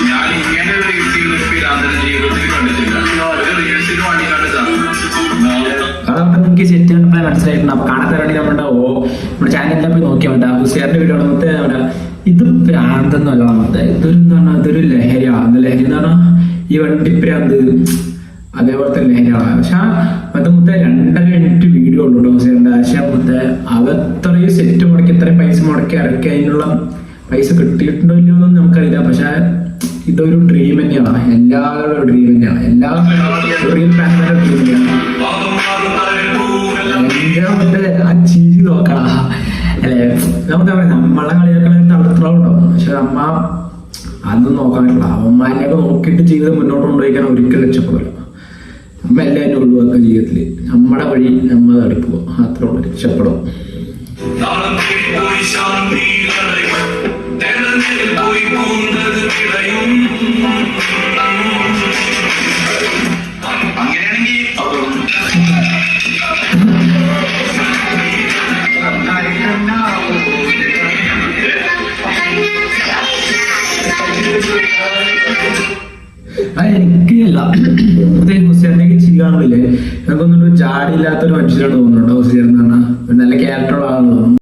ഞാൻ ഇങ്ങനെ ഒരു ജീവിതത്തിൽ കണ്ടിട്ടില്ല. റീൽസിന് വേണ്ടി കണ്ടതാണ്. അതൊക്കെ നിങ്ങൾക്ക് സെറ്റ് കണ്ടപ്പോൾ മനസ്സിലായിട്ടുണ്ട്. അപ്പൊ കാണാത്ത നമ്മുടെ ചാനലിൽ പോയി നോക്കിയാൽ മതി. ഹുസൈറിന്റെ വീഡിയോ മൊത്തം അവിടെ ഇത് ഭ്രാന്തെന്നല്ല മൊത്തം ഇതൊരു ലഹരിയാണ്. ലഹരി എന്ന് പറഞ്ഞാൽ ഈ വണ്ടിപ്രാന്ത് അതേപോലത്തെ ലഹരിയാണ്. പക്ഷെ അത് മൊത്തം 2.5 മിനിറ്റ് വീഡിയോ ഉള്ളൂ ഹുസൈറിന്റെ. പക്ഷെ മൊത്തം അവത്രയും സെറ്റ് മുടക്കി ഇത്രയും പൈസ മുടക്കി ഇറക്കി അതിനുള്ള പൈസ കിട്ടിയിട്ടുണ്ടോ ഇല്ലയോ എന്നൊന്നും നമുക്കറിയില്ല. പക്ഷെ ഇതൊരു ഡ്രീം തന്നെയാണ്. എല്ലാവരുടെ ഡ്രീം തന്നെയാണ്. എല്ലാ റിയൽ ഫാൻസിന്റെ ഡ്രീം തന്നെയാണ്. ആ ചിരി നോക്കണ അല്ലെ. നമുക്ക് നമ്മളെ കളിയാക്കണ തളർത്തലുണ്ടോ. പക്ഷെ നമ്മ അതൊന്നും നോക്കാൻ പറ്റില്ല. അവന്മാരെയൊക്കെ നോക്കിയിട്ട് ജീവിതം മുന്നോട്ട് കൊണ്ടുപോയിക്കാൻ ഒരിക്കലും രക്ഷപ്പെടില്ല. നമ്മ എല്ലാവരും ഒഴിവാക്കുക ജീവിതത്തില്. നമ്മുടെ വഴി നമ്മൾ തടുക്കുക. അത്രേ ഉള്ളൂ. രക്ഷപ്പെടും. എനിക്കല്ല ഹുസൈറിനേക്ക് ചിരികാണില്ലേ. എനിക്കൊന്നൊരു ജാടിയില്ലാത്തൊരു മനുഷ്യരാണ് തോന്നുന്നുണ്ടോ ഹുസൈർ എന്ന് പറഞ്ഞാൽ. നല്ല ക്യാരക്ടറുള്ള ആളാണ് തോന്നുന്നു.